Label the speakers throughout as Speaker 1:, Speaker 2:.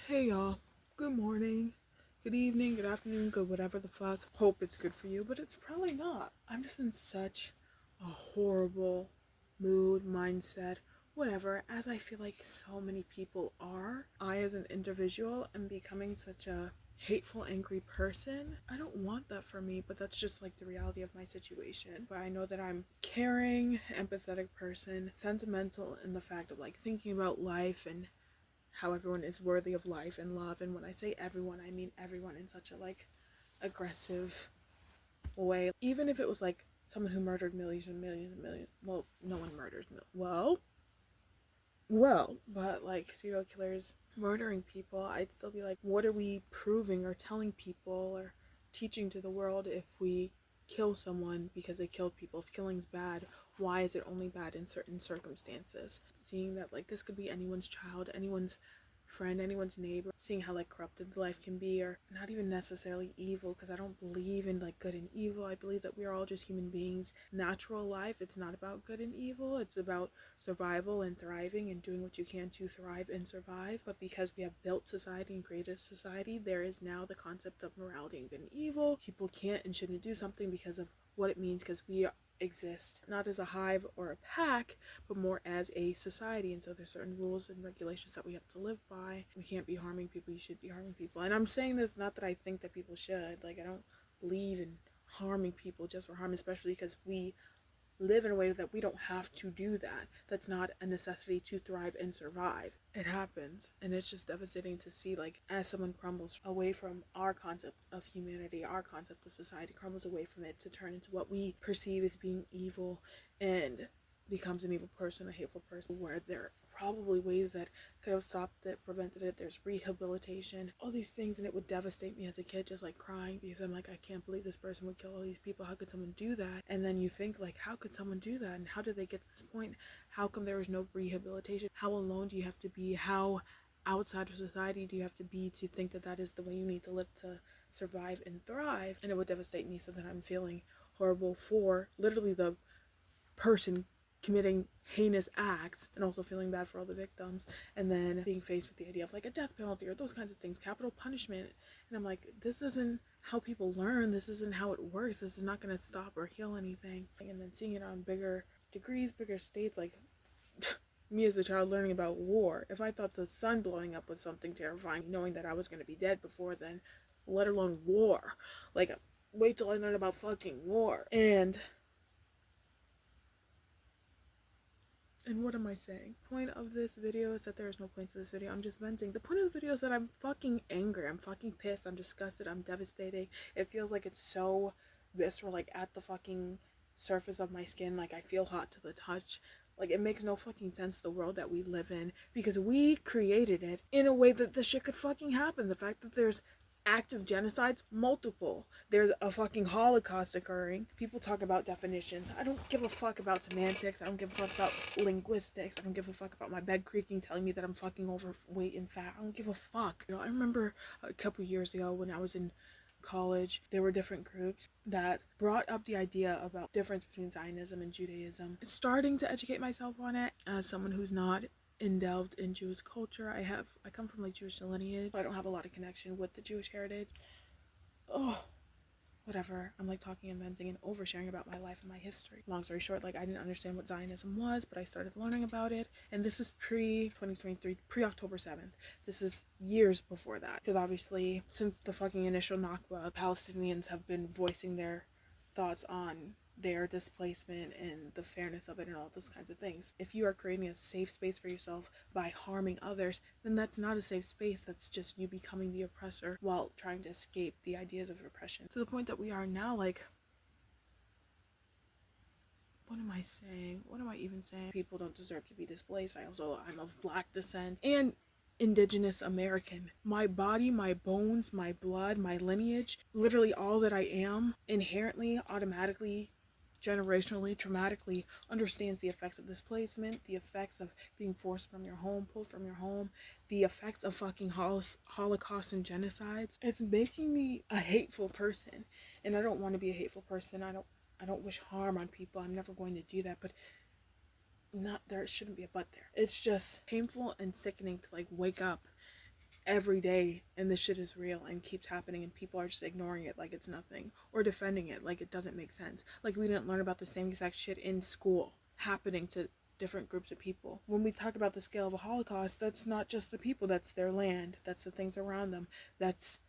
Speaker 1: Hey y'all, good morning, good evening, good afternoon, good whatever the fuck. Hope it's good for you, but it's probably not. I'm just in such a horrible mood, mindset, whatever, as I feel like so many people are. I, as an individual, am becoming such a hateful, angry person. I don't want that for me, but that's just like the reality of my situation. But I know that I'm caring, empathetic person, sentimental in the fact of like thinking about life and how everyone is worthy of life and love. And when I say everyone, I mean everyone in such a like aggressive way. Even if it was like someone who murdered millions and millions and millions. Well, no one murders but like serial killers murdering people, I'd still be like, what are we proving or telling people or teaching to the world if we kill someone because they killed people? If killing's bad, why is it only bad in certain circumstances? Seeing that like this could be anyone's child, anyone's friend, anyone's neighbor, seeing how like corrupted life can be, or not even necessarily evil, because I don't believe in like good and evil. I believe that we are all just human beings. Natural life, it's not about good and evil, it's about survival and thriving and doing what you can to thrive and survive. But because we have built society and created society, there is now the concept of morality and good and evil. People can't and shouldn't do something because of what it means, because we exist not as a hive or a pack, but more as a society. And so there's certain rules and regulations that we have to live by. We can't be harming people. You should be harming people. And I'm saying this not that I think that people should. Like, I don't believe in harming people just for harm, especially because we live in a way that we don't have to do that. That's not a necessity to thrive and survive. It happens, and it's just devastating to see, like, as someone crumbles away from our concept of humanity, our concept of society, crumbles away from it to turn into what we perceive as being evil and becomes an evil person, a hateful person, where there are probably ways that could have stopped it, prevented it. There's rehabilitation, all these things, and it would devastate me as a kid, just like crying, because I'm like, I can't believe this person would kill all these people. How could someone do that? And then you think, like, how could someone do that? And how did they get to this point? How come there was no rehabilitation? How alone do you have to be? How outside of society do you have to be to think that that is the way you need to live to survive and thrive? And it would devastate me, so that I'm feeling horrible for literally the person committing heinous acts, and also feeling bad for all the victims, and then being faced with the idea of like a death penalty or those kinds of things, capital punishment. And I'm like, this isn't how people learn. This isn't how it works. This is not going to stop or heal anything. And then seeing it on bigger degrees, bigger states, like me as a child learning about war. If I thought the sun blowing up was something terrifying, knowing that I was going to be dead before then, let alone war. Like, wait till I learn about fucking war. And what am I saying? The point of this video is that there is no point to this video. I'm just venting. The point of the video is that I'm fucking angry. I'm fucking pissed. I'm disgusted. I'm devastated. It feels like it's so visceral, like at the fucking surface of my skin. Like I feel hot to the touch. Like it makes no fucking sense, the world that we live in, because we created it in a way that this shit could fucking happen. The fact that there's active genocides, multiple. There's a fucking Holocaust occurring. People talk about definitions. I don't give a fuck about semantics. I don't give a fuck about linguistics. I don't give a fuck about my bed creaking telling me that I'm fucking overweight and fat. I don't give a fuck. You know, I remember a couple years ago when I was in college, there were different groups that brought up the idea about difference between Zionism and Judaism. Starting to educate myself on it as someone who's not delved in Jewish culture. I come from like Jewish lineage, so I don't have a lot of connection with the Jewish heritage. Oh, whatever. I'm like talking and venting and oversharing about my life and my history. Long story short, like I didn't understand what Zionism was, but I started learning about it. And this is pre-2023, pre-October 7th. This is years before that. Because obviously, since the fucking initial Nakba, Palestinians have been voicing their thoughts on their displacement and the fairness of it and all those kinds of things. If you are creating a safe space for yourself by harming others, then that's not a safe space. That's just you becoming the oppressor while trying to escape the ideas of repression. To the point that we are now, like, what am I saying? What am I even saying? People don't deserve to be displaced. I'm of Black descent and Indigenous American. My body, my bones, my blood, my lineage, literally all that I am, inherently, automatically, generationally, traumatically understands the effects of displacement, the effects of being forced from your home, pulled from your home, the effects of fucking Holocaust and genocides. It's making me a hateful person, and I don't want to be a hateful person. I don't wish harm on people. I'm never going to do that, but there shouldn't be a but there. It's just painful and sickening to like wake up every day, and this shit is real and keeps happening, and people are just ignoring it like it's nothing, or defending it like it doesn't make sense, like we didn't learn about the same exact shit in school happening to different groups of people. When we talk about the scale of a Holocaust, that's not just the people, that's their land, that's the things around them, that's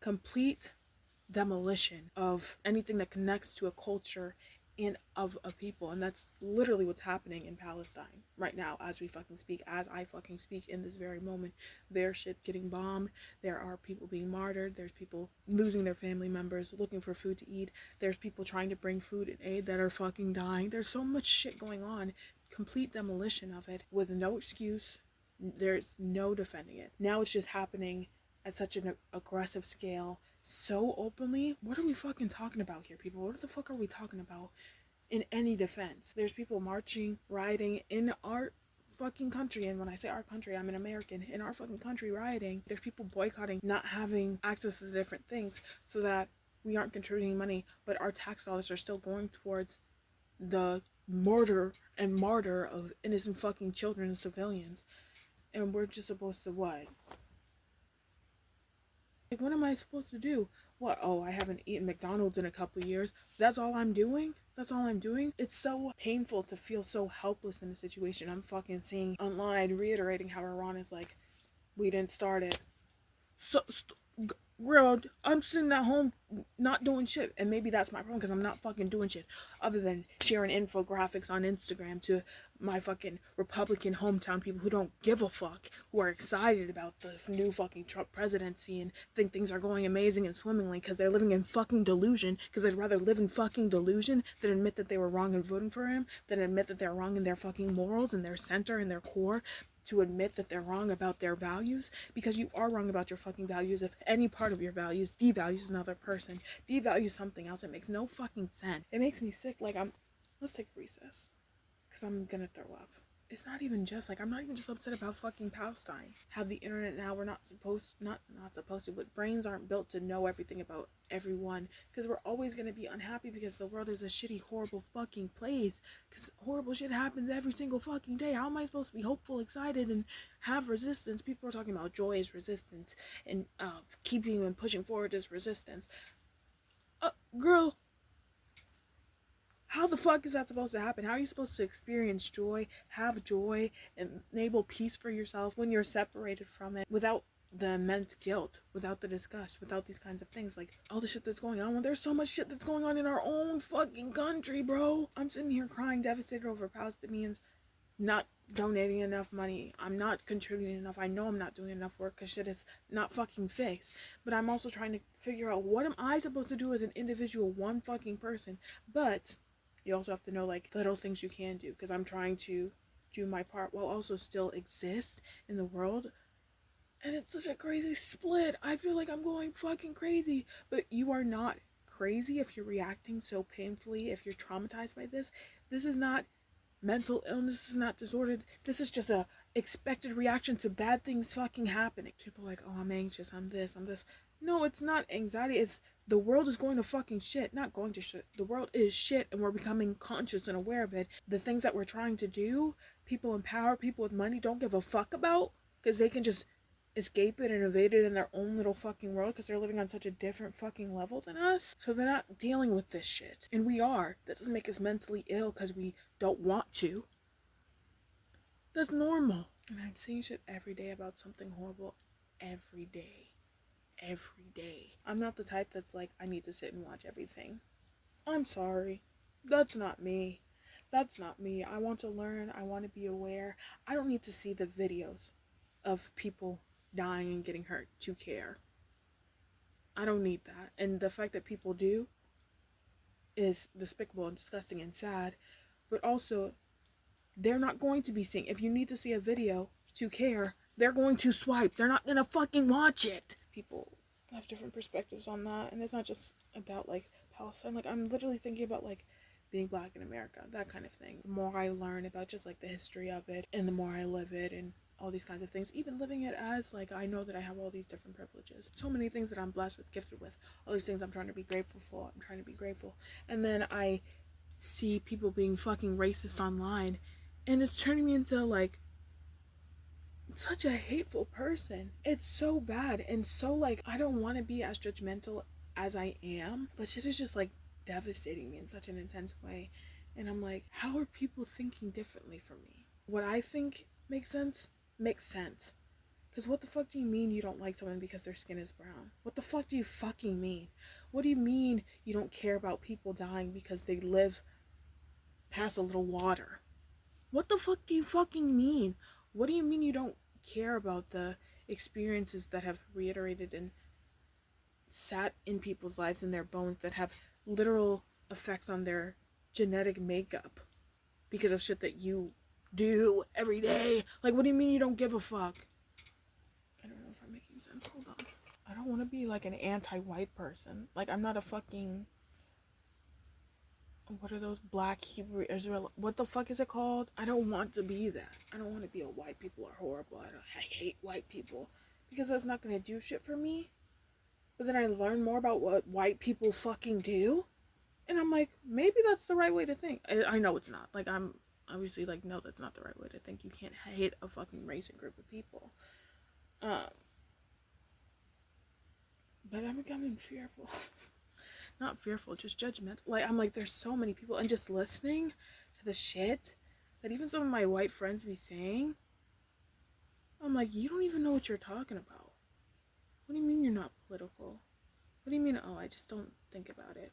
Speaker 1: complete demolition of anything that connects to a culture and of a people. And that's literally what's happening in Palestine right now as we fucking speak, as I fucking speak in this very moment. There's shit getting bombed, there are people being martyred, there's people losing their family members, looking for food to eat, there's people trying to bring food and aid that are fucking dying. There's so much shit going on, complete demolition of it with no excuse. There's no defending it. Now it's just happening at such an aggressive scale, so openly. What are we fucking talking about here, people? What the fuck are we talking about in any defense? There's people marching, rioting in our fucking country, and when I say our country, I'm an American, in our fucking country rioting. There's people boycotting, not having access to different things so that we aren't contributing money, but our tax dollars are still going towards the murder and martyr of innocent fucking children and civilians. And we're just supposed to what? Like, what am I supposed to do? What? Oh, I haven't eaten McDonald's in a couple of years. That's all I'm doing? That's all I'm doing? It's so painful to feel so helpless in a situation. I'm fucking seeing online reiterating how Iran is like, we didn't start it. So, girl, I'm sitting at home not doing shit, and maybe that's my problem because I'm not fucking doing shit other than sharing infographics on Instagram to my fucking Republican hometown people who don't give a fuck, who are excited about the new fucking Trump presidency and think things are going amazing and swimmingly because they're living in fucking delusion, because they'd rather live in fucking delusion than admit that they were wrong in voting for him, than admit that they're wrong in their fucking morals and their center and their core, to admit that they're wrong about their values, because you are wrong about your fucking values if any part of your values devalues another person, devalues something else. It makes no fucking sense. It makes me sick. Like, let's take a recess, because I'm gonna throw up. It's not even just like, I'm not even just upset about fucking Palestine. Have the internet now, we're not supposed to, but brains aren't built to know everything about everyone, because we're always going to be unhappy because the world is a shitty, horrible fucking place, because horrible shit happens every single fucking day. How am I supposed to be hopeful, excited, and have resistance? People are talking about joy is resistance, and keeping and pushing forward is resistance. Girl, how the fuck is that supposed to happen? How are you supposed to experience joy, have joy, and enable peace for yourself when you're separated from it without the immense guilt, without the disgust, without these kinds of things? Like, all the shit that's going on. Well, there's so much shit that's going on in our own fucking country, bro. I'm sitting here crying, devastated over Palestinians not donating enough money. I'm not contributing enough. I know I'm not doing enough work because shit is not fucking fixed. But I'm also trying to figure out, what am I supposed to do as an individual, one fucking person? But you also have to know, like, little things you can do, because I'm trying to do my part while also still exist in the world. And it's such a crazy split. I feel like I'm going fucking crazy. But you are not crazy if you're reacting so painfully, if you're traumatized by this. This is not mental illness, this is not disorder. This is just a expected reaction to bad things fucking happening. People are like, oh, I'm anxious, I'm this. No, it's not anxiety. It's the world is going to fucking shit. Not going to shit. The world is shit, and we're becoming conscious and aware of it. The things that we're trying to do, people in power, people with money don't give a fuck about, because they can just escape it and evade it in their own little fucking world, because they're living on such a different fucking level than us. So they're not dealing with this shit. And we are. That doesn't make us mentally ill because we don't want to. That's normal. And I'm seeing shit every day about something horrible. Every day. I'm not the type that's like, I need to sit and watch everything. I'm sorry. That's not me. I want to learn. I want to be aware. I don't need to see the videos of people dying and getting hurt to care. I don't need that. And the fact that people do is despicable and disgusting and sad. But also, they're not going to be seeing. If you need to see a video to care, they're going to swipe. They're not going to fucking watch it. People have different perspectives on that. And it's not just about, like, Palestine. Like, I'm literally thinking about, like, being black in America. That kind of thing. The more I learn about just, like, the history of it, and the more I live it, and all these kinds of things, even living it as, like, I know that I have all these different privileges, so many things that I'm blessed with, gifted with, all these things I'm trying to be grateful for. And then I see people being fucking racist online, and it's turning me into, like, such a hateful person. It's so bad and so like I don't want to be as judgmental as I am, but shit is just like devastating me in such an intense way. And I'm like, how are people thinking differently from me? What I think makes sense makes sense. Because what the fuck do you mean you don't like someone because their skin is brown? What the fuck do you fucking mean? What do you mean you don't care about people dying because they live past a little water? What the fuck do you fucking mean? What do you mean you don't care about the experiences that have reiterated and sat in people's lives in their bones that have literal effects on their genetic makeup because of shit that you do every day? Like, what do you mean you don't give a fuck? I don't know if I'm making sense. Hold on. I don't want to be like an anti-white person. Like, I'm not a fucking... What are those black Hebrew Israel? What the fuck is it called? I don't want to be that. I don't want to be a white people are horrible. I hate white people because that's not going to do shit for me. But then I learn more about what white people fucking do, and I'm like, maybe that's the right way to think. I know it's not. Like, I'm obviously like, no, that's not the right way to think. You can't hate a fucking race and group of people. But I'm becoming fearful. Not fearful, just judgmental. Like, I'm like, there's so many people, and just listening to the shit that even some of my white friends be saying, I'm like, you don't even know what you're talking about. What do you mean you're not political? What do you mean, oh, I just don't think about it?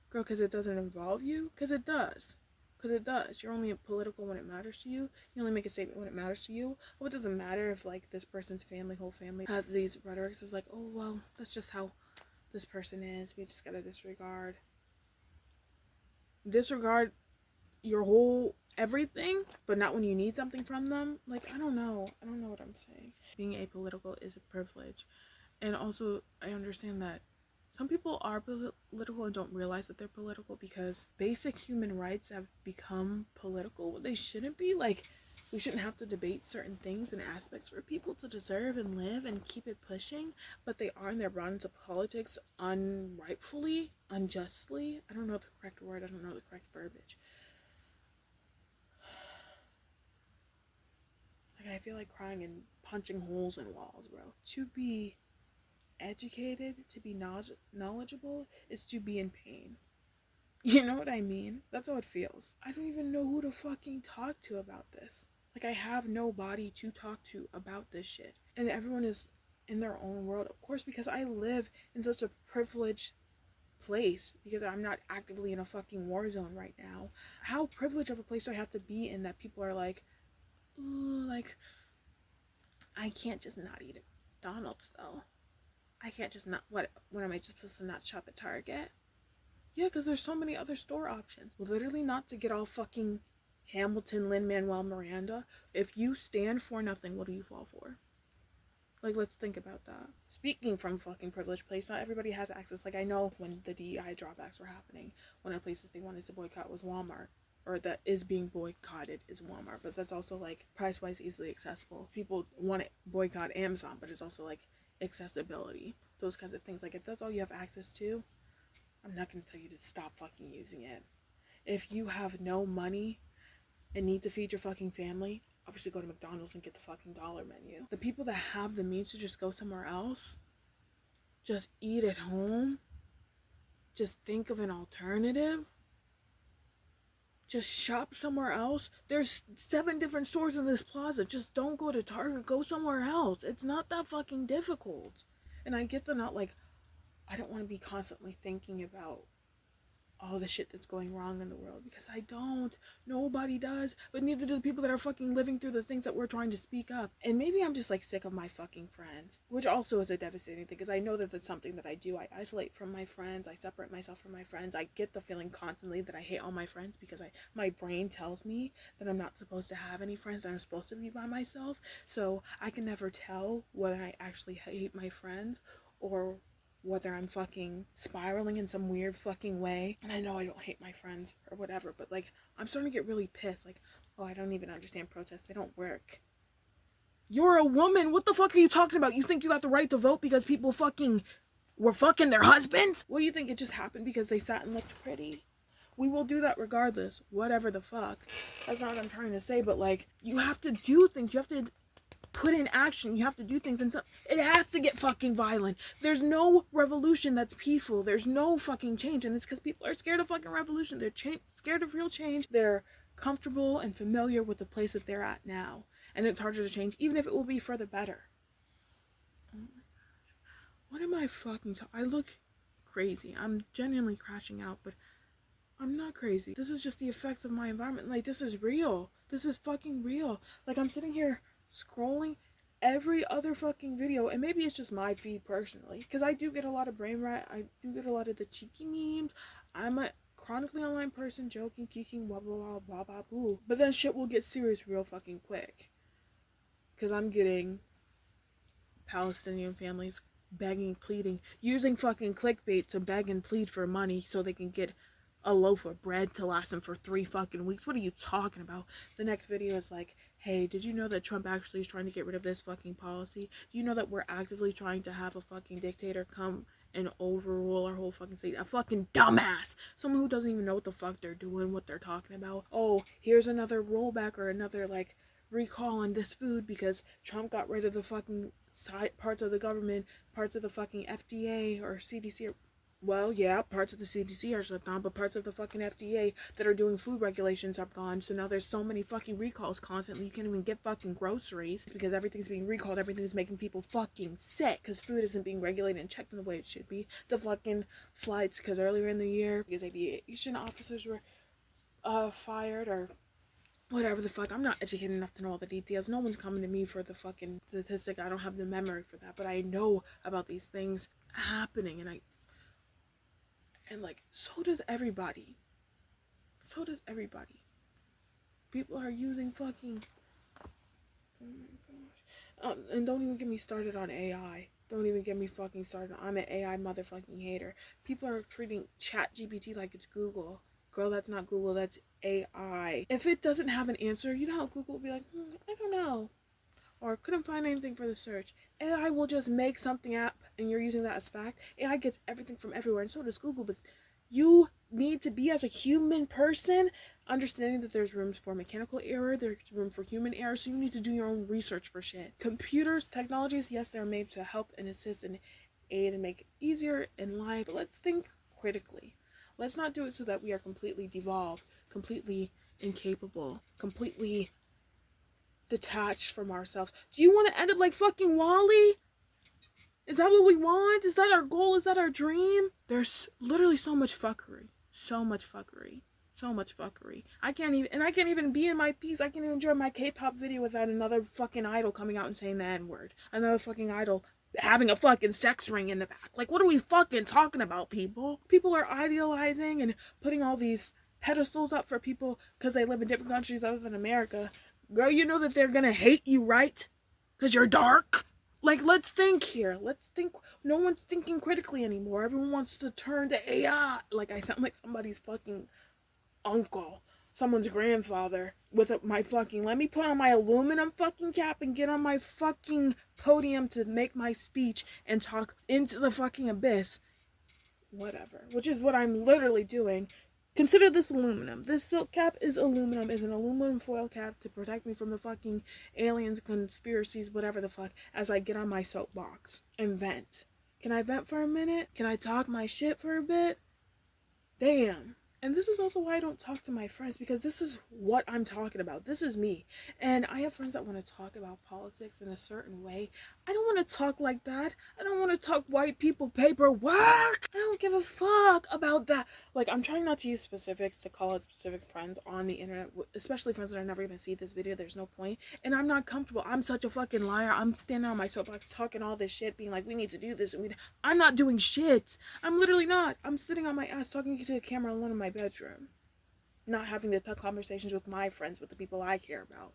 Speaker 1: Girl, because it doesn't involve you? Because it does. Because it does. You're only political when it matters to you. You only make a statement when it matters to you. Oh, it doesn't matter if, like, this person's family, whole family, has these rhetorics. It's like, oh, well, that's just how this person is. We just gotta disregard your whole everything, but not when you need something from them. Like, I don't know what I'm saying. Being apolitical is a privilege, and also I understand that some people are political and don't realize that they're political because basic human rights have become political. They shouldn't be. Like, we shouldn't have to debate certain things and aspects for people to deserve and live and keep it pushing, but they are, and they're brought into politics unrightfully, unjustly. I don't know the correct word. I don't know the correct verbiage. Like, I feel like crying and punching holes in walls, bro. To be educated, to be knowledgeable, is to be in pain. You know what I mean? That's how it feels. I don't even know who to fucking talk to about this. Like, I have nobody to talk to about this shit. And everyone is in their own world, of course, because I live in such a privileged place because I'm not actively in a fucking war zone right now. How privileged of a place do I have to be in that people are like, ooh, like, I can't just not eat at McDonald's though. I can't just not, what am I just supposed to not shop at Target? Yeah, because there's so many other store options. Literally, not to get all fucking Hamilton, Lin-Manuel Miranda. If you stand for nothing, what do you fall for? Like, let's think about that. Speaking from fucking privileged place, not everybody has access. Like, I know when the DEI drawbacks were happening, one of the places they wanted to boycott was Walmart. Or that is being boycotted is Walmart. But that's also, like, price-wise easily accessible. People want to boycott Amazon, but it's also, like, accessibility. Those kinds of things. Like, if that's all you have access to, I'm not going to tell you to stop fucking using it. If you have no money and need to feed your fucking family, obviously go to McDonald's and get the fucking dollar menu. The people that have the means to just go somewhere else, just eat at home, just think of an alternative, just shop somewhere else. There's 7 different stores in this plaza. Just don't go to Target. Go somewhere else. It's not that fucking difficult. And I get the not like, I don't want to be constantly thinking about all the shit that's going wrong in the world, because I don't. Nobody does, but neither do the people that are fucking living through the things that we're trying to speak up. And maybe I'm just like sick of my fucking friends, which also is a devastating thing, because I know that that's something that I do. I isolate from my friends. I separate myself from my friends. I get the feeling constantly that I hate all my friends because my brain tells me that I'm not supposed to have any friends, that I'm supposed to be by myself. So I can never tell whether I actually hate my friends or whether I'm fucking spiraling in some weird fucking way. And I know I don't hate my friends or whatever, but like, I'm starting to get really pissed. Like, oh, I don't even understand protests. They don't work. You're a woman. What the fuck are you talking about? You think you got the right to vote because people fucking were fucking their husbands? What do you think? It just happened because they sat and looked pretty? We will do that regardless. Whatever the fuck. That's not what I'm trying to say, but like, you have to do things. You have to put in action. You have to do things, and so it has to get fucking violent. There's no revolution that's peaceful. There's no fucking change, and it's because people are scared of fucking revolution. They're scared of real change. They're comfortable and familiar with the place that they're at now, and it's harder to change, even if it will be for the better. Oh my gosh, what am I fucking I look crazy. I'm genuinely crashing out, but I'm not crazy. This is just the effects of my environment. Like, this is real. This is fucking real. Like, I'm sitting here scrolling every other fucking video, and maybe it's just my feed personally, because I do get a lot of brain rot. I do get a lot of the cheeky memes. I'm a chronically online person, joking, geeking, blah blah blah blah blah boo. But then shit will get serious real fucking quick, because I'm getting Palestinian families begging, pleading, using fucking clickbait to beg and plead for money so they can get a loaf of bread to last them for 3 fucking weeks. What are you talking about? The next video is like, hey, did you know that Trump actually is trying to get rid of this fucking policy? Do you know that we're actively trying to have a fucking dictator come and overrule our whole fucking state? A fucking dumbass. Someone who doesn't even know what the fuck they're doing, what they're talking about. Oh, here's another rollback or another, like, recall on this food because Trump got rid of the fucking parts of the government, parts of the fucking FDA or CDC or, well, yeah, parts of the CDC are shut down, but parts of the fucking FDA that are doing food regulations have gone. So now there's so many fucking recalls constantly. You can't even get fucking groceries because everything's being recalled. Everything's making people fucking sick because food isn't being regulated and checked in the way it should be. The fucking flights, because earlier in the year, because aviation officers were fired or whatever the fuck. I'm not educated enough to know all the details. No one's coming to me for the fucking statistic. I don't have the memory for that, but I know about these things happening, and like, so does everybody. So does everybody. People are using fucking, oh my gosh. And don't even get me started on AI. Don't even get me fucking started. I'm an AI motherfucking hater. People are treating ChatGPT like it's Google. Girl, that's not Google, that's AI. If it doesn't have an answer, you know how Google will be like, I don't know, or couldn't find anything for the search. AI will just make something up, and you're using that as fact. AI gets everything from everywhere, and so does Google, but you need to be, as a human person, understanding that there's rooms for mechanical error, there's room for human error, so you need to do your own research for shit. Computers, technologies, yes, they're made to help and assist and aid and make it easier in life, but let's think critically. Let's not do it so that we are completely devolved, completely incapable, completely detached from ourselves. Do you want to end up like fucking Wall-E? Is that what we want? Is that our goal? Is that our dream? There's literally so much fuckery. So much fuckery. So much fuckery. I can't even be in my peace. I can't even enjoy my K-pop video without another fucking idol coming out and saying the N-word. Another fucking idol having a fucking sex ring in the back. Like, what are we fucking talking about, people? People are idealizing and putting all these pedestals up for people because they live in different countries other than America. Girl, you know that they're gonna hate you, right? Because you're dark? Like, let's think here. Let's think. No one's thinking critically anymore. Everyone wants to turn to AI. Like, I sound like somebody's fucking uncle. Someone's grandfather with my fucking, let me put on my aluminum fucking cap and get on my fucking podium to make my speech and talk into the fucking abyss. Whatever. Which is what I'm literally doing. Consider this aluminum. This silk cap is aluminum, is an aluminum foil cap to protect me from the fucking aliens, conspiracies, whatever the fuck, as I get on my soapbox and vent. Can I vent for a minute? Can I talk my shit for a bit? Damn. And this is also why I don't talk to my friends, because this is what I'm talking about. This is me. And I have friends that want to talk about politics in a certain way. I don't want to talk like that. I don't want to talk white people paperwork. I don't give a fuck about that. Like, I'm trying not to use specifics to call out specific friends on the internet, especially friends that are never going to see this video. There's no point. And I'm not comfortable. I'm such a fucking liar. I'm standing on my soapbox talking all this shit, being like, we need to do this. And I'm not doing shit. I'm literally not. I'm sitting on my ass talking to the camera alone in my bedroom, not having to have conversations with my friends, with the people I care about.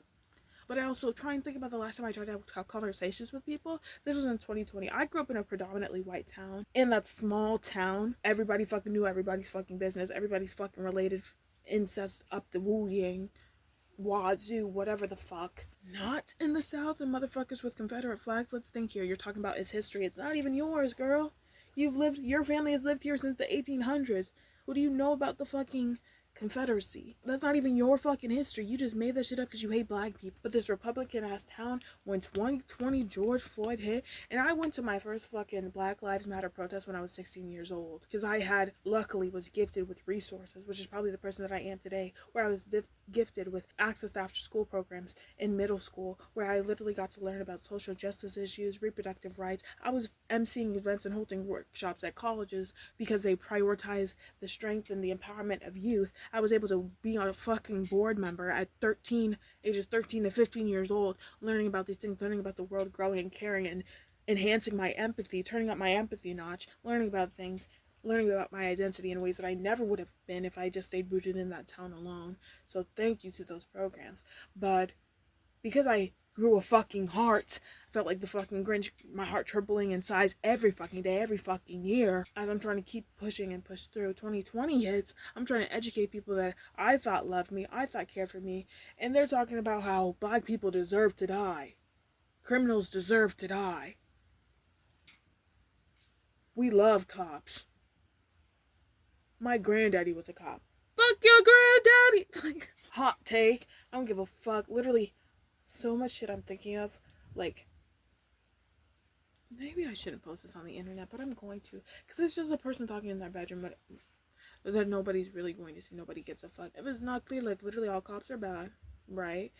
Speaker 1: But I also try and think about the last time I tried to have conversations with people. This was in 2020. I grew up in a predominantly white town. In that small town, everybody fucking knew everybody's fucking business. Everybody's fucking related. Incest up the woo-ying, wazoo, whatever the fuck. Not in the South and motherfuckers with Confederate flags. Let's think here. You're talking about its history. It's not even yours, girl. Your family has lived here since the 1800s. What do you know about the fucking Confederacy. That's not even your fucking history. You just made that shit up because you hate black people. But this Republican ass town, when 2020 George Floyd hit, and I went to my first fucking Black Lives Matter protest when I was 16 years old, because I had, luckily, was gifted with resources, which is probably the person that I am today, where I was gifted with access to after school programs in middle school, where I literally got to learn about social justice issues, reproductive rights. I was emceeing events and holding workshops at colleges because they prioritize the strength and the empowerment of youth. I was able to be a fucking board member at ages 13 to 15 years old, learning about these things, learning about the world, growing and caring, and enhancing my empathy, turning up my empathy notch, learning about things, learning about my identity in ways that I never would have been if I just stayed rooted in that town alone. So thank you to those programs. But because I grew a fucking heart, I felt like the fucking Grinch, my heart tripling in size every fucking day, every fucking year, as I'm trying to keep pushing and push through. 2020 hits, I'm trying to educate people that I thought loved me, I thought cared for me, and they're talking about how black people deserve to die. Criminals deserve to die. We love cops. My granddaddy was a cop. Fuck your granddaddy! Hot take. I don't give a fuck. Literally, so much shit I'm thinking of. Like, maybe I shouldn't post this on the internet, but I'm going to. Because it's just a person talking in their bedroom, but that nobody's really going to see. Nobody gives a fuck. If it's not clear, like, literally all cops are bad, right?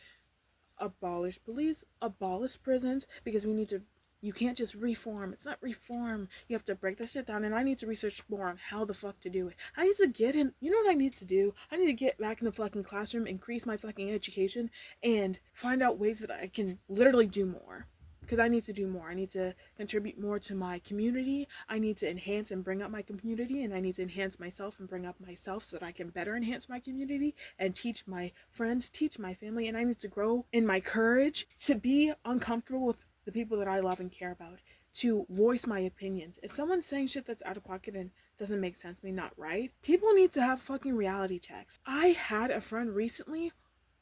Speaker 1: Abolish police, abolish prisons, because we need to. You can't just reform. It's not reform. You have to break that shit down, and I need to research more on how the fuck to do it. I need to get in. You know what I need to do? I need to get back in the fucking classroom, increase my fucking education, and find out ways that I can literally do more. Because I need to do more. I need to contribute more to my community. I need to enhance and bring up my community, and I need to enhance myself and bring up myself so that I can better enhance my community and teach my friends, teach my family, and I need to grow in my courage to be uncomfortable with the people that I love and care about, to voice my opinions. If someone's saying shit that's out of pocket and doesn't make sense to me, not right, people need to have fucking reality checks. I had a friend recently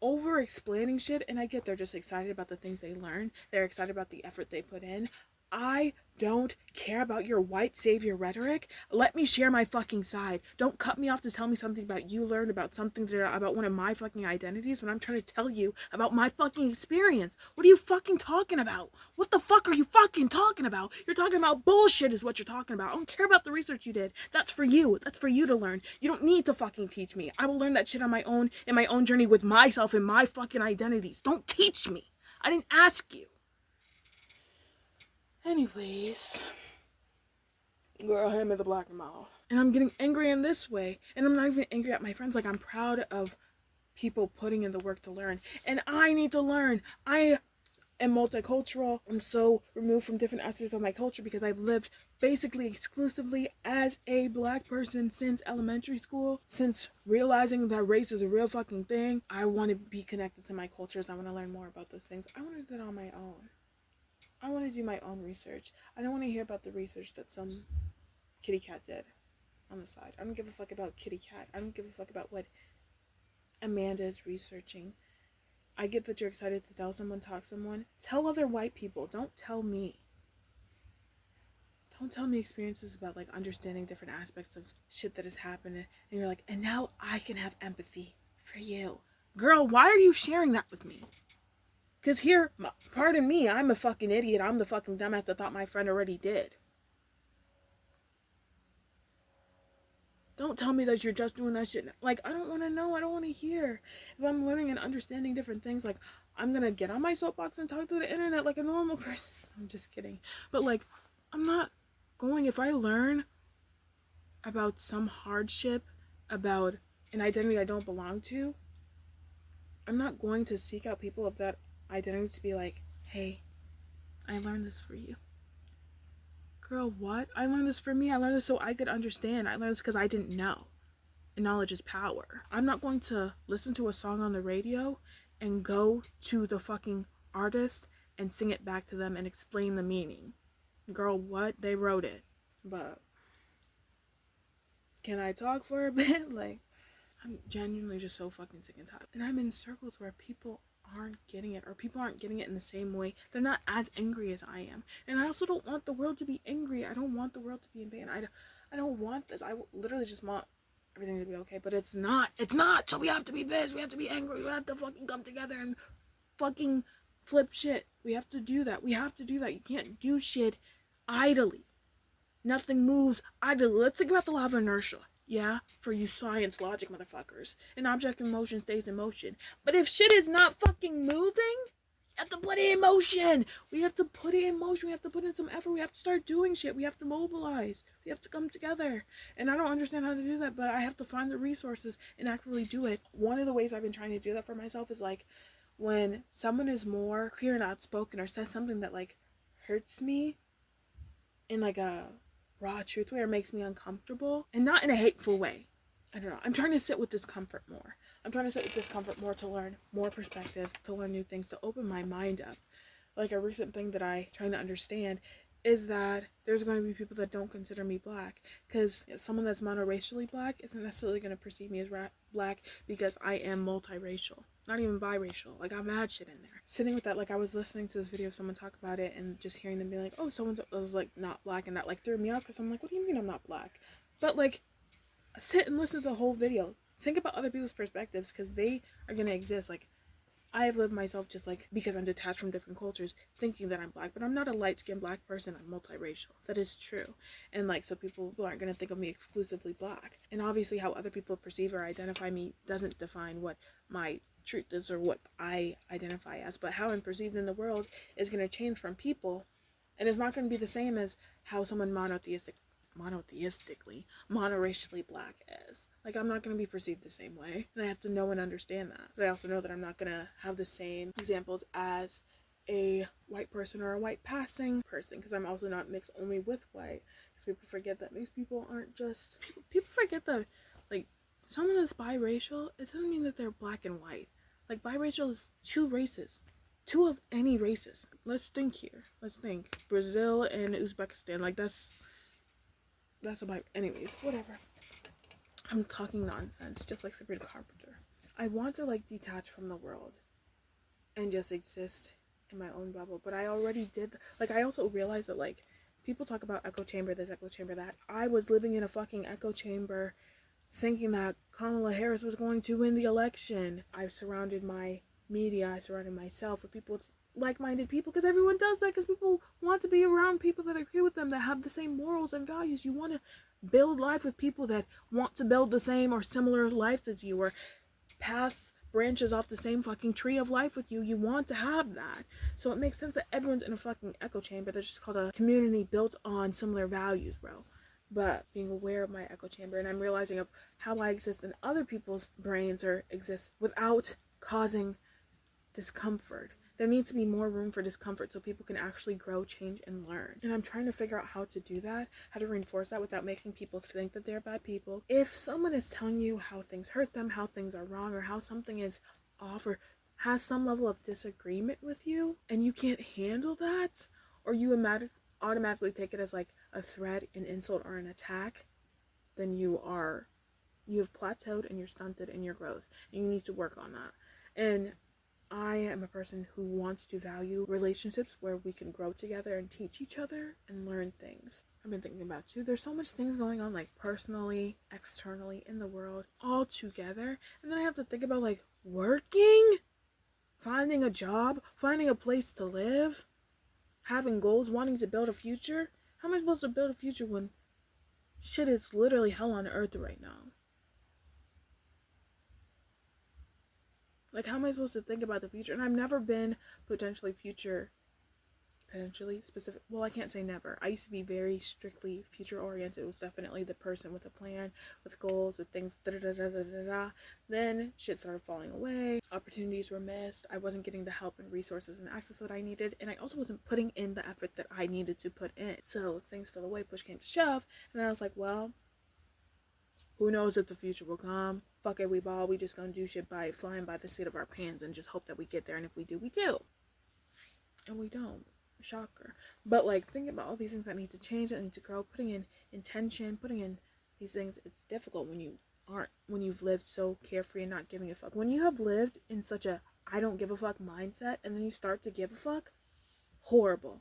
Speaker 1: over explaining shit, and I get they're just excited about the things they learn. They're excited about the effort they put in. I don't care about your white savior rhetoric. Let me share my fucking side. Don't cut me off to tell me something about you learned about something about one of my fucking identities when I'm trying to tell you about my fucking experience. What are you fucking talking about? What the fuck are you fucking talking about? You're talking about bullshit is what you're talking about. I don't care about the research you did. That's for you. That's for you to learn. You don't need to fucking teach me. I will learn that shit on my own, in my own journey with myself and my fucking identities. Don't teach me. I didn't ask you. Anyways, girl, him in the black mouth. And I'm getting angry in this way. And I'm not even angry at my friends. Like, I'm proud of people putting in the work to learn. And I need to learn. I am multicultural. I'm so removed from different aspects of my culture because I've lived basically exclusively as a black person since elementary school. Since realizing that race is a real fucking thing, I want to be connected to my cultures. I want to learn more about those things. I want to do it on my own. I want to do my own research. I don't want to hear about the research that some kitty cat did on the side. I don't give a fuck about kitty cat. I don't give a fuck about what Amanda is researching. I get that you're excited to tell someone, talk to someone. Tell other white people. Don't tell me. Don't tell me experiences about, like, understanding different aspects of shit that has happened. And you're like, and now I can have empathy for you. Girl, why are you sharing that with me? Because here, pardon me, I'm a fucking idiot. I'm the fucking dumbass that thought my friend already did. Don't tell me that you're just doing that shit. Like, I don't want to know. I don't want to hear. If I'm learning and understanding different things, like, I'm going to get on my soapbox and talk to the internet like a normal person. I'm just kidding. But, like, I'm not going, if I learn about some hardship, about an identity I don't belong to, I'm not going to seek out people of that identity to be like, hey, I learned this for you. Girl, what? I learned this for me. I learned this so I could understand. I learned this because I didn't know. And knowledge is power. I'm not going to listen to a song on the radio and go to the fucking artist and sing it back to them and explain the meaning. Girl, what? They wrote it. But can I talk for a bit? Like, I'm genuinely just so fucking sick and tired. And I'm in circles where people aren't getting it, or people aren't getting it in the same way. They're not as angry as I am. And I also don't want the world to be angry. I don't want the world to be in pain. I don't want this. I literally just want everything to be okay, but it's not, so we have to be pissed, we have to be angry, we have to fucking come together and fucking flip shit. We have to do that. You can't do shit idly. Nothing moves idly. Let's think about the law of inertia. Yeah, for you science logic motherfuckers. An object in motion stays in motion. But if shit is not fucking moving, you have to put it in motion. We have to put it in motion. We have to put in some effort. We have to start doing shit. We have to mobilize. We have to come together. And I don't understand how to do that, but I have to find the resources and actively do it. One of the ways I've been trying to do that for myself is like when someone is more clear and outspoken or says something that like hurts me in like a raw truth way or makes me uncomfortable, and not in a hateful way. I don't know. I'm trying to sit with discomfort more. To learn more perspective, to learn new things, to open my mind up. Like a recent thing that I'm trying to understand is that there's going to be people that don't consider me black, because someone that's monoracially black isn't necessarily going to perceive me as black because I am multiracial, not even biracial. Like, I'm mad shit in there. Sitting with that, like, I was listening to this video of someone talk about it and just hearing them be like, oh, someone was like not black, and that like threw me off because I'm like, what do you mean I'm not black? But like, sit and listen to the whole video. Think about other people's perspectives, because they are going to exist. Like, I have lived myself just like, because I'm detached from different cultures, thinking that I'm black, but I'm not a light-skinned black person. I'm multiracial. That is true. And like, so people aren't going to think of me exclusively black. And obviously how other people perceive or identify me doesn't define what my truth is or what I identify as, but how I'm perceived in the world is going to change from people, and it's not going to be the same as how someone monoracially black is. Like, I'm not going to be perceived the same way, and I have to know and understand that. But I also know that I'm not going to have the same examples as a white person or a white passing person, because I'm also not mixed only with white, because people forget that mixed people aren't just people forget that like someone that's biracial, it doesn't mean that they're black and white. Like, biracial is two races, two of any races. Let's think here. Brazil and Uzbekistan, like that's about, anyways, whatever. I'm talking nonsense, just like Sabrina Carpenter. I want to like detach from the world and just exist in my own bubble, but I already did. Like, I also realized that like people talk about echo chamber this, echo chamber that. I was living in a fucking echo chamber thinking that Kamala Harris was going to win the election. I've surrounded my media, I surrounded myself with people, like-minded people, because everyone does that, because people want to be around people that agree with them, that have the same morals and values. You want to build life with people that want to build the same or similar lives as you, or paths, branches off the same fucking tree of life with you. You want to have that. So it makes sense that everyone's in a fucking echo chamber. That's just called a community built on similar values, bro. But being aware of my echo chamber, and I'm realizing of how I exist in other people's brains or exist without causing discomfort. There needs to be more room for discomfort so people can actually grow, change, and learn. And I'm trying to figure out how to do that, how to reinforce that without making people think that they're bad people. If someone is telling you how things hurt them, how things are wrong, or how something is off, or has some level of disagreement with you, and you can't handle that, or you automatically take it as like a threat, an insult, or an attack, then you have plateaued and you're stunted in your growth, and you need to work on that. And I am a person who wants to value relationships where we can grow together and teach each other and learn things. I've been thinking about too, there's so much things going on, like personally, externally, in the world, all together, and then I have to think about like working, finding a job, finding a place to live, having goals, wanting to build a future. How am I supposed to build a future when shit is literally hell on earth right now? Like, how am I supposed to think about the future? And I've never been potentially specific. Well, I can't say never. I used to be very strictly future oriented. It was definitely the person with a plan, with goals, with things, Then shit started falling away. Opportunities were missed. I wasn't getting the help and resources and access that I needed. And I also wasn't putting in the effort that I needed to put in. So things fell away, push came to shove. And I was like, well, who knows if the future will come? Fuck it, we ball. We just gonna do shit by flying by the seat of our pants and just hope that we get there. And if we do, we do. And we don't. Shocker. But like, thinking about all these things that need to change, that need to grow, putting in intention, putting in these things, it's difficult when you've lived so carefree and not giving a fuck. When you have lived in such a I don't give a fuck mindset, and then you start to give a fuck, horrible.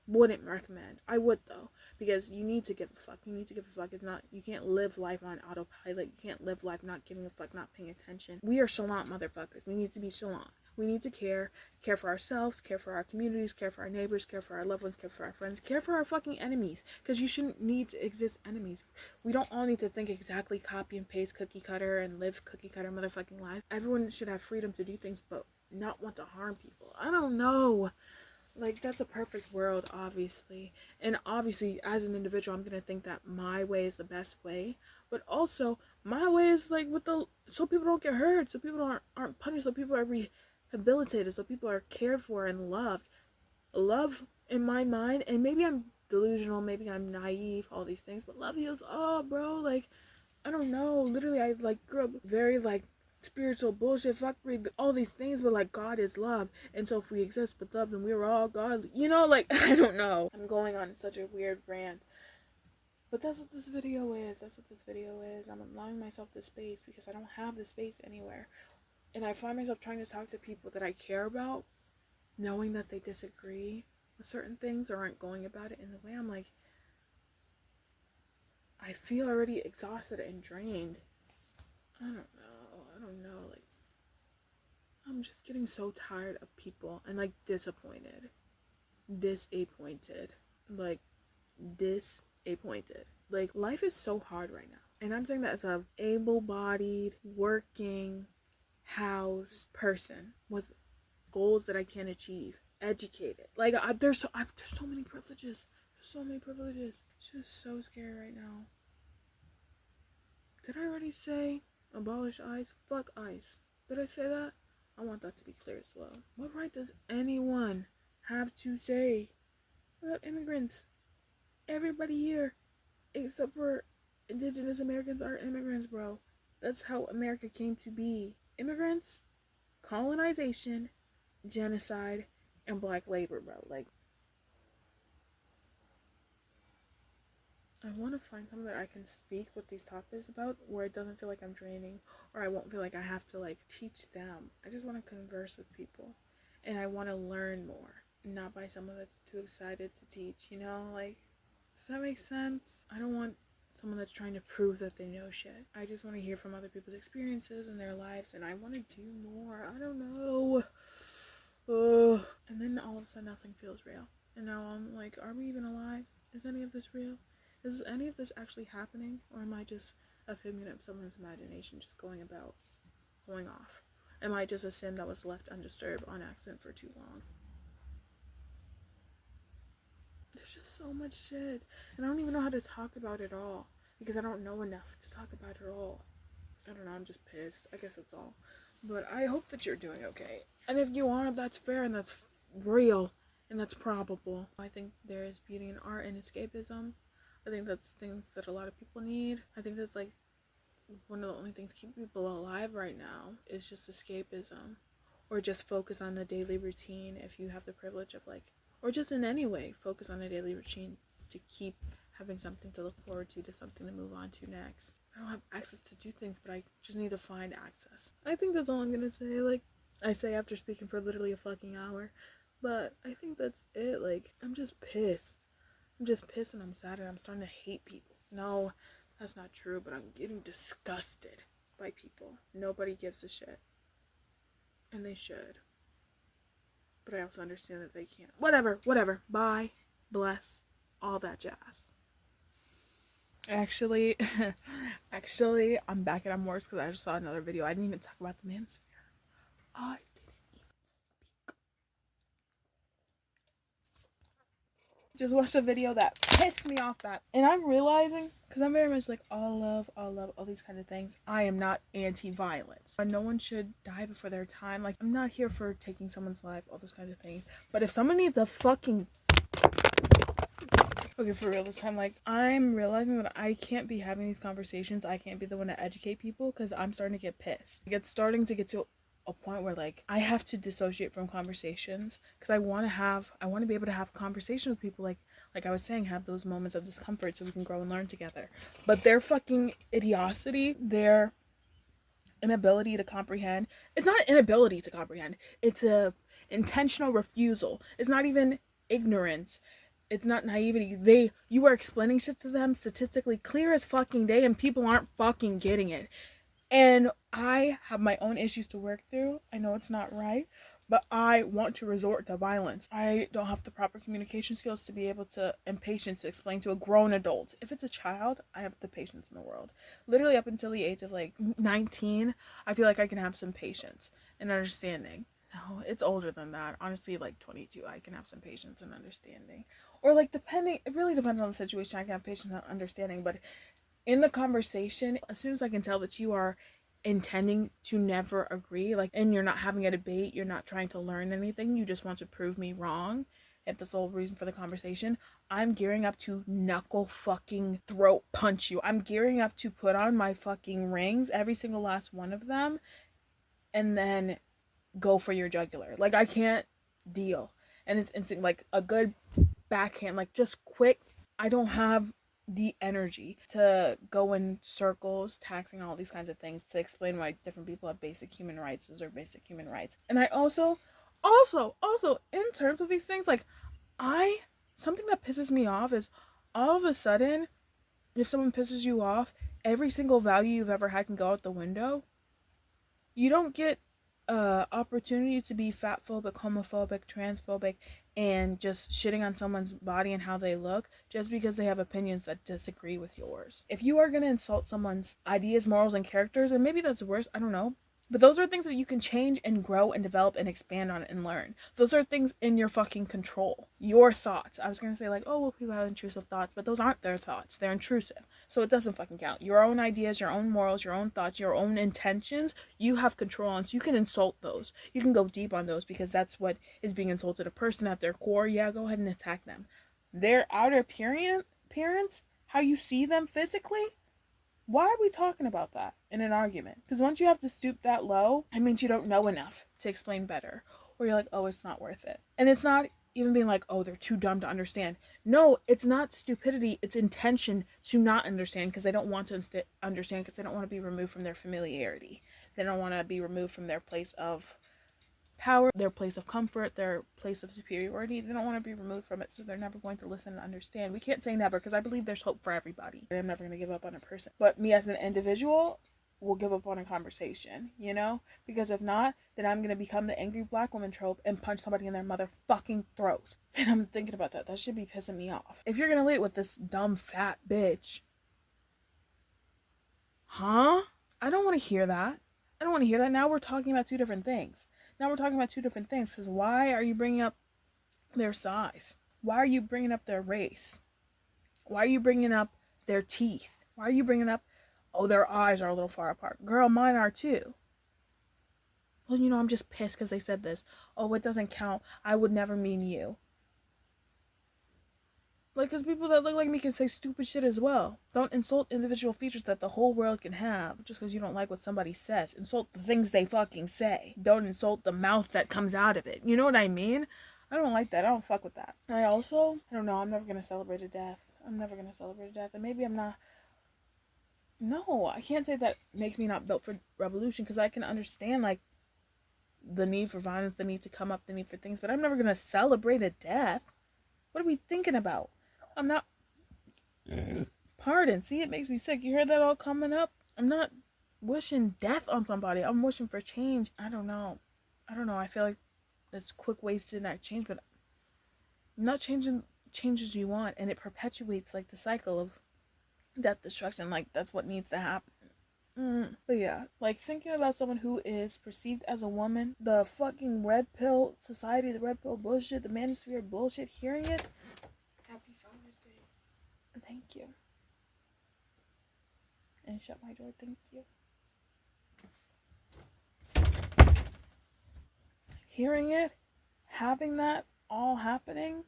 Speaker 1: Wouldn't recommend. I would though, because you need to give a fuck. You need to give a fuck. It's not, you can't live life on autopilot. You can't live life not giving a fuck, not paying attention. We are chalant motherfuckers. We need to be chalant. We need to care for ourselves, care for our communities, care for our neighbors, care for our loved ones, care for our friends, care for our fucking enemies. Because you shouldn't need to exist enemies. We don't all need to think exactly copy and paste cookie cutter and live cookie cutter motherfucking lives. Everyone should have freedom to do things, but not want to harm people. I don't know. Like, that's a perfect world, obviously. And obviously, as an individual, I'm gonna think that my way is the best way. But also, my way is like so people don't get hurt, so people aren't punished, so people are rehabilitated, so people are cared for and loved. Love, in my mind, and maybe I'm delusional, maybe I'm naive, all these things, but love heals all, bro. Like, I don't know. Literally, I like grew up very like spiritual bullshit, fuckery, all these things, but like God is love, and so if we exist with love, then we're all godly. You know, like I don't know. I'm going on such a weird rant, but that's what this video is. That's what this video is. I'm allowing myself this space because I don't have the space anywhere, and I find myself trying to talk to people that I care about, knowing that they disagree with certain things or aren't going about it in the way. I'm like, I feel already exhausted and drained. I don't know, like, I'm just getting so tired of people and, like, disappointed, like, like, life is so hard right now, and I'm saying that as a able-bodied, working, house person with goals that I can achieve, educated, like, there's so many privileges, it's just so scary right now. Did I already say abolish ICE? Fuck ICE. Did I say that? I want that to be clear as well. What right does anyone have to say about immigrants? Everybody here, except for indigenous Americans, are immigrants, bro. That's how America came to be. Immigrants, colonization, genocide, and black labor, bro. Like, I want to find something that I can speak with these topics about where it doesn't feel like I'm draining, or I won't feel like I have to like teach them. I just want to converse with people, and I want to learn more, not by someone that's too excited to teach, you know? Like, does that make sense? I don't want someone that's trying to prove that they know shit. I just want to hear from other people's experiences and their lives, and I want to do more. I don't know. And then all of a sudden nothing feels real. And now I'm like, are we even alive? Is any of this real? Is any of this actually happening? Or am I just a figment of someone's imagination just going off? Am I just a sim that was left undisturbed on accident for too long? There's just so much shit. And I don't even know how to talk about it all. Because I don't know enough to talk about it all. I don't know, I'm just pissed. I guess that's all. But I hope that you're doing okay. And if you aren't, that's fair and that's real. And that's probable. I think there is beauty in art and escapism. I think that's things that a lot of people need. I think that's like one of the only things keeping people alive right now is just escapism, or just focus on the daily routine if you have the privilege of like, or just in any way focus on a daily routine to keep having something to look forward to something to move on to next. I don't have access to do things, but I just need to find access. I think that's all I'm gonna say. Like I say after speaking for literally a fucking hour, but I think that's it. Like, I'm just pissed and I'm sad and I'm starting to hate people. No, that's not true, but I'm getting disgusted by people. Nobody gives a shit. And they should. But I also understand that they can't. Whatever. Bye. Bless. All that jazz. Actually, I'm back and I'm worse because I just saw another video. I didn't even talk about the manosphere. I just watched a video that pissed me off and I'm realizing, because I'm very much like all love, all these kind of things, I am not anti-violence. No one should die before their time. Like, I'm not here for taking someone's life, all those kinds of things, but if someone needs a fucking okay, for real this time, like, I'm realizing that I can't be having these conversations. I can't be the one to educate people because I'm starting to get pissed. Like, it's starting to get to a point where like I have to dissociate from conversations because I want to be able to have conversations with people, like I was saying, have those moments of discomfort so we can grow and learn together. But their fucking idiocy, their inability to comprehend, it's not an inability to comprehend, it's a intentional refusal. It's not even ignorance, It's not naivety. You are explaining shit to them statistically clear as fucking day, and people aren't fucking getting it. And I have my own issues to work through. I know it's not right, but I want to resort to violence. I don't have the proper communication skills to be able to, and patience to explain to a grown adult. If it's a child, I have the patience in the world. Literally up until the age of like 19, I feel like I can have some patience and understanding. No, it's older than that. Honestly, like 22, I can have some patience and understanding. Or like it really depends on the situation. I can have patience and understanding, but in the conversation, as soon as I can tell that you are intending to never agree, like, and you're not having a debate, you're not trying to learn anything, you just want to prove me wrong, if that's the whole reason for the conversation, I'm gearing up to knuckle fucking throat punch you. I'm gearing up to put on my fucking rings, every single last one of them, and then go for your jugular. Like, I can't deal. And it's instant, like a good backhand, like just quick. I don't have the energy to go in circles, taxing all these kinds of things to explain why different people have basic human rights. Those are basic human rights. And I also, in terms of these things, like, something that pisses me off is all of a sudden, if someone pisses you off, every single value you've ever had can go out the window. You don't get opportunity to be fatphobic, homophobic, transphobic, and just shitting on someone's body and how they look just because they have opinions that disagree with yours. If you are going to insult someone's ideas, morals, and characters, and maybe that's worse, I don't know, but those are things that you can change and grow and develop and expand on and learn. Those are things in your fucking control. Your thoughts. I was going to say, like, oh, well, people have intrusive thoughts, but those aren't their thoughts. They're intrusive. So it doesn't fucking count. Your own ideas, your own morals, your own thoughts, your own intentions, you have control on. So you can insult those. You can go deep on those because that's what is being insulted. A person at their core, yeah, go ahead and attack them. Their outer appearance, how you see them physically, why are we talking about that in an argument? Because once you have to stoop that low, it means you don't know enough to explain better. Or you're like, oh, it's not worth it. And it's not even being like, oh, they're too dumb to understand. No, it's not stupidity. It's intention to not understand because they don't want to understand because they don't want to be removed from their familiarity. They don't want to be removed from their place of power, their place of comfort, their place of superiority. They don't want to be removed from it, so they're never going to listen and understand. We can't say never because I believe there's hope for everybody. I'm never going to give up on a person. But me as an individual will give up on a conversation, you know? Because if not, then I'm going to become the angry black woman trope and punch somebody in their motherfucking throat. And I'm thinking about that. That should be pissing me off. If you're going to lead with this dumb fat bitch, huh? I don't want to hear that. I don't want to hear that. Now we're talking about two different things. Because why are you bringing up their size? Why are you bringing up their race? Why are you bringing up their teeth? Why are you bringing up, oh, their eyes are a little far apart? Girl, mine are too. Well, you know, I'm just pissed because they said this. Oh, it doesn't count. I would never mean you. Like, because people that look like me can say stupid shit as well. Don't insult individual features that the whole world can have just because you don't like what somebody says. Insult the things they fucking say. Don't insult the mouth that comes out of it. You know what I mean? I don't like that. I don't fuck with that. I don't know, I'm never going to celebrate a death. And maybe I'm not. No, I can't say that makes me not built for revolution because I can understand, like, the need for violence, the need to come up, the need for things. But I'm never going to celebrate a death. What are we thinking about? I'm not. Pardon. See, it makes me sick. You heard that all coming up? I'm not wishing death on somebody. I'm wishing for change. I don't know. I feel like it's quick ways to enact change, but not changing changes you want, and it perpetuates like the cycle of death, destruction. Like that's what needs to happen. But yeah, like thinking about someone who is perceived as a woman, the fucking red pill society, the red pill bullshit, the manosphere bullshit, hearing it. Happy Father's Day. Thank you. And shut my door, thank you. Hearing it, having that all happening,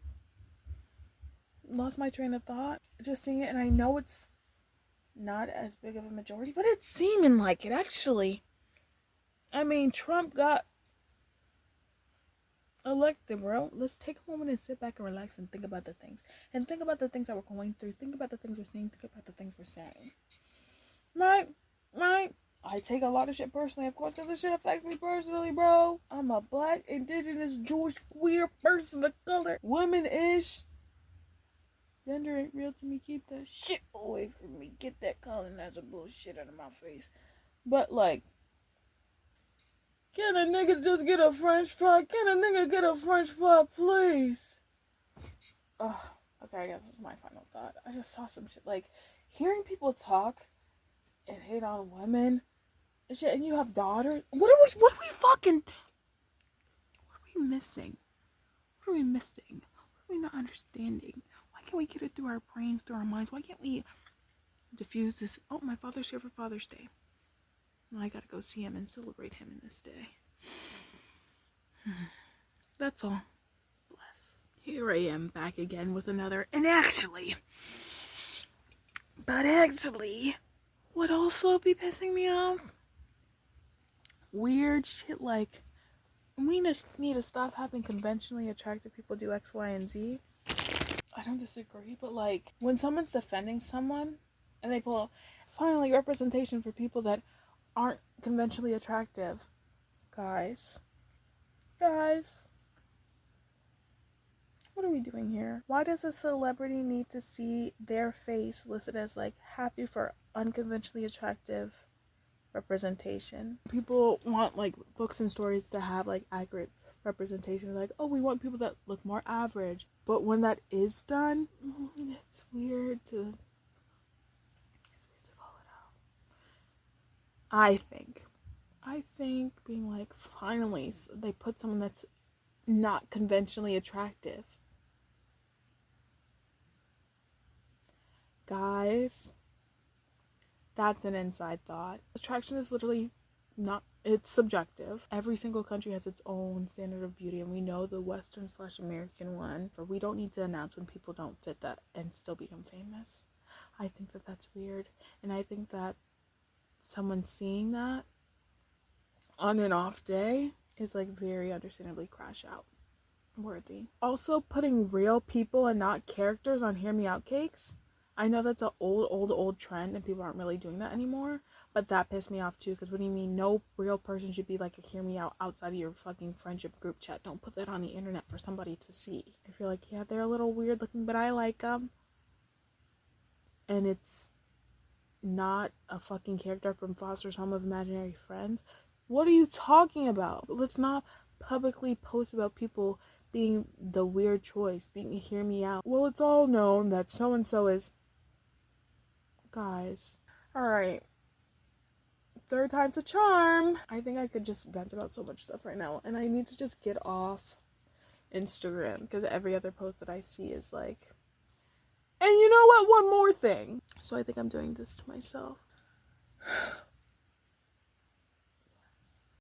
Speaker 1: lost my train of thought. Just seeing it, and I know it's not as big of a majority, but it's seeming like it actually. I mean, Trump got elected, bro. Let's take a moment and sit back and relax and think about the things. And think about the things that we're going through. Think about the things we're seeing. Think about the things we're saying. Right? I take a lot of shit personally, of course, because this shit affects me personally, bro. I'm a black, indigenous, Jewish, queer person of color, woman-ish. Gender ain't real to me. Keep that shit away from me. Get that colonizer bullshit out of my face. But like, can a nigga just get a French fry? Can a nigga get a French fry, please? Ugh. Okay, I guess that's my final thought. I just saw some shit. Like, hearing people talk and hate on women and shit, and you have daughters. What are we missing? What are we missing? What are we not understanding? Why can't we get it through our brains, through our minds? Why can't we diffuse this? Oh, my father's here for Father's Day. I gotta go see him and celebrate him in this day. That's all. Bless. Here I am back again with another. But actually, would also be pissing me off? Weird shit like, we just need to stop having conventionally attractive people do X, Y, and Z. I don't disagree, but like, when someone's defending someone and they pull finally representation for people that aren't conventionally attractive. Guys, what are we doing here? Why does a celebrity need to see their face listed as like happy for unconventionally attractive representation? People want like books and stories to have like accurate representation, like, oh, we want people that look more average. But when that is done, it's weird to call it out. I think being like, finally they put someone that's not conventionally attractive. Guys, that's an inside thought. Attraction is literally not, it's subjective. Every single country has its own standard of beauty, and we know the Western/American one. For we don't need to announce when people don't fit that and still become famous. I think that that's weird, and I think that someone seeing that on an off day is like very understandably crash out worthy. Also, putting real people and not characters on Hear Me Out cakes. I know that's an old trend and people aren't really doing that anymore, but that pissed me off too, because what do you mean no real person should be like a Hear Me Out outside of your fucking friendship group chat? Don't put that on the internet for somebody to see. I feel like, yeah, they're a little weird looking, but I like them. And it's not a fucking character from Foster's Home of Imaginary Friends. What are you talking about? Let's not publicly post about people being the weird choice, being a Hear Me Out. Well, it's all known that so-and-so is... Guys. Alright. Third time's a charm. I think I could just vent about so much stuff right now, and I need to just get off Instagram, because every other post that I see is like, and you know what? One more thing. So I think I'm doing this to myself.